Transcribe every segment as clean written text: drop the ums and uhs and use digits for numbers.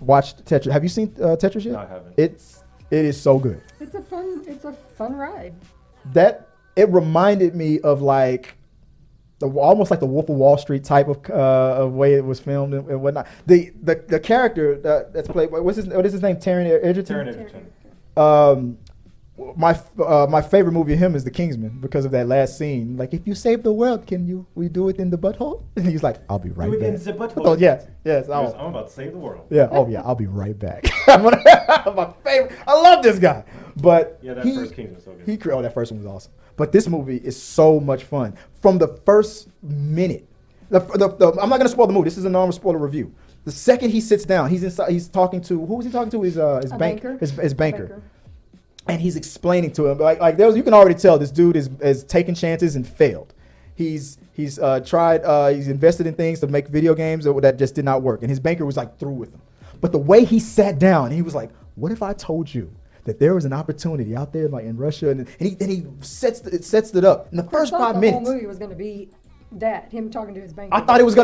watched Tetris. Have you seen Tetris yet? No, I haven't. It is so good. It's a fun ride. It reminded me of like almost like the Wolf of Wallstreet type of way it was filmed and whatnot. The character that's played, what is his name? Taron Egerton. Taron Egerton. My favorite movie of him is The Kingsman because of that last scene. Like, if you save the world, can we do it in the butthole? And he's like, I'll be right back. Do it in the butthole. Oh, yes. I'm about to save the world. Yeah. Oh yeah. I'll be right back. My favorite. I love this guy. But yeah, that first Kingsman was so good. That first one was awesome. But this movie is so much fun from the first minute. I'm not going to spoil the movie. This is a normal spoiler review. The second he sits down, he's talking to, who was he talking to? His banker. His banker. And he's explaining to him like you can already tell this dude is taking chances and failed. He's tried he's invested in things to make video games that just did not work, and his banker was like through with him. But the way he sat down, he was like, "What if I told you that there was an opportunity out there like in Russia?" And he sets it up in the first 5 minutes. The whole movie was going to be that him talking to his banker. I thought it was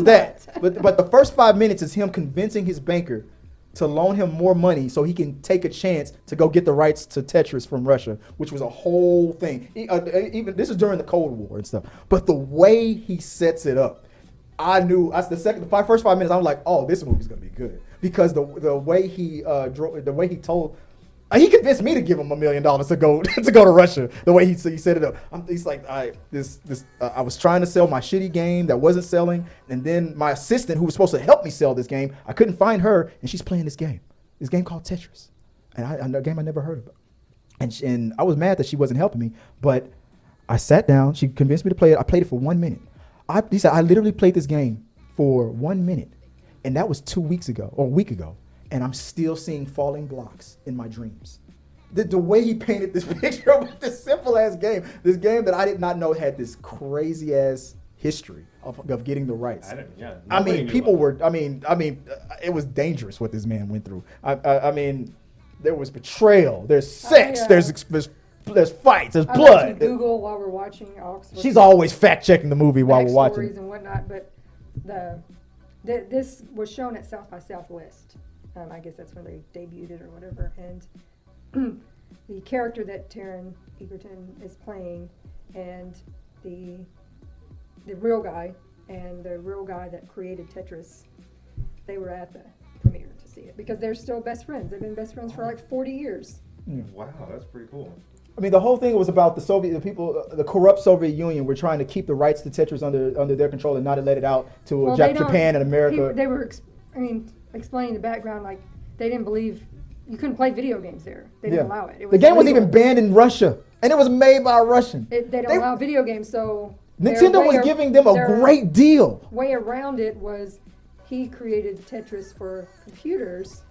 that, but the first 5 minutes is him convincing his banker to loan him more money so he can take a chance to go get the rights to Tetris from Russia, which was a whole thing. Even this is during the Cold War and stuff. But the way he sets it up, I knew. The first 5 minutes, I was like, "Oh, this movie's gonna be good," because the way he told. He convinced me to give him $1 million to go to Russia. The way he set it up, he's like, I was trying to sell my shitty game that wasn't selling, and then my assistant, who was supposed to help me sell this game, I couldn't find her, and she's playing this game called Tetris, and a game I never heard of, and I was mad that she wasn't helping me, but I sat down. She convinced me to play it. I played it for 1 minute. He said I literally played this game for 1 minute, and that was 2 weeks ago or a week ago. And I'm still seeing falling blocks in my dreams. The way he painted this picture of this simple ass game, this game that I did not know had this crazy ass history of getting the rights. It was dangerous what this man went through. I mean, there was betrayal, there's sex, there's fights, there's blood. Google while we're watching. She's always fact checking the movie while we're watching. Stories and whatnot, but this was shown at South by Southwest. I guess that's when they debuted it or whatever. And the character that Taron Egerton is playing, and the real guy, and the real guy that created Tetris, they were at the premiere to see it because they're still best friends. They've been best friends for like 40 years. Wow, that's pretty cool. I mean, the whole thing was about the corrupt Soviet Union were trying to keep the rights to Tetris under their control and not let it out to Japan and America. They were, explaining the background, like they didn't believe you couldn't play video games there. They didn't allow it. The game wasn't even banned in Russia, and it was made by a Russian. They don't allow video games, so Nintendo was giving them a great deal. Way around it was he created Tetris for computers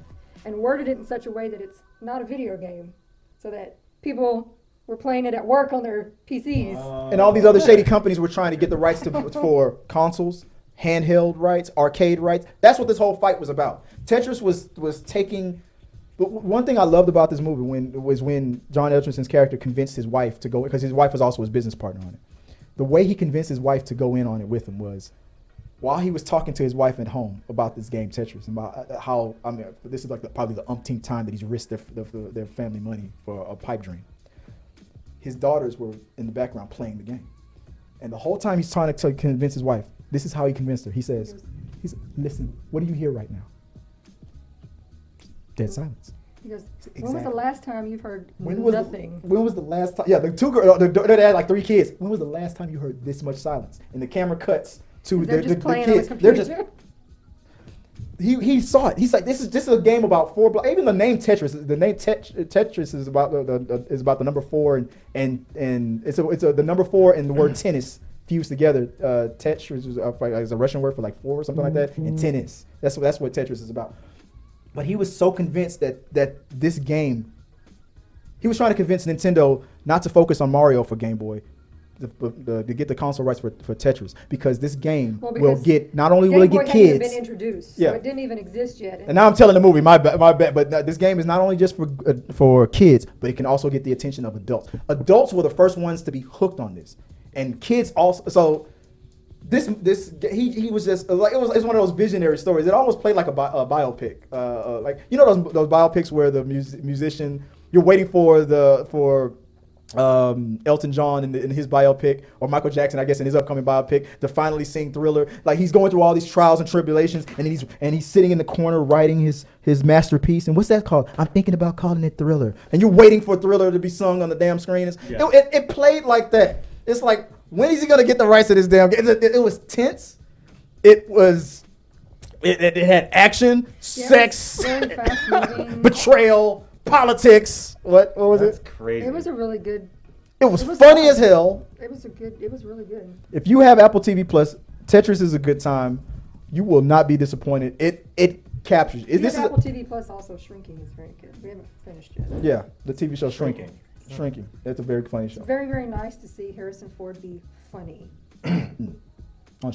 and worded it in such a way that it's not a video game, so that people were playing it at work on their PCs. And all these other shady companies were trying to get the rights for consoles, handheld rights, arcade rights. That's what this whole fight was about. Tetris was taking. But one thing I loved about this movie was when John Edgerton's character convinced his wife to go, because his wife was also his business partner on it. The way he convinced his wife to go in on it with him was, while he was talking to his wife at home about this game Tetris, and about how, I mean, this is like probably the umpteenth time that he's risked their family money for a pipe dream. His daughters were in the background playing the game. And the whole time he's trying to convince his wife, this is how he convinced her. He says, listen, what do you hear right now? Dead silence. He goes, when was the last time you've heard nothing? When was the last time? Yeah, the two girls, they had like 3 kids. When was the last time you heard this much silence? And the camera cuts to the kids. They're just. He saw it. He's like, this is a game about 4 blocks. Even the name Tetris. The name Tetris is about the number 4 and it's the number 4 and the word tennis fused together. Tetris is a Russian word for like 4 or something like that. And tennis. That's what Tetris is about. But he was so convinced that this game, he was trying to convince Nintendo not to focus on Mario for Game Boy, to get the console rights for Tetris, because this game will get, not only will it get kids. Game Boy hadn't been introduced, so it didn't even exist yet. And now I'm telling the movie, my bad, but this game is not only just for kids, but it can also get the attention of adults. Adults were the first ones to be hooked on this, and kids also. So he was just like it's one of those visionary stories. It almost played like a biopic, like you know those biopics where the musician you're waiting for Elton John in his biopic, or Michael Jackson, I guess, in his upcoming biopic, to finally sing Thriller. Like he's going through all these trials and tribulations, and he's sitting in the corner writing his masterpiece. And what's that called? I'm thinking about calling it Thriller. And you're waiting for Thriller to be sung on the damn screen. It played like that. It's like, when is he gonna get the rights to this damn game? It was tense. It had action, sex, betrayal, politics. What was That's it? crazy. It was a really good. It was funny as hell. It was really good. If you have Apple TV Plus, Tetris is a good time. You will not be disappointed. It captures. Apple TV Plus also Shrinking is very good. We haven't finished yet. Yeah, the TV show Shrinking. Shrinking. That's a very funny show. It's very, very nice to see Harrison Ford be funny.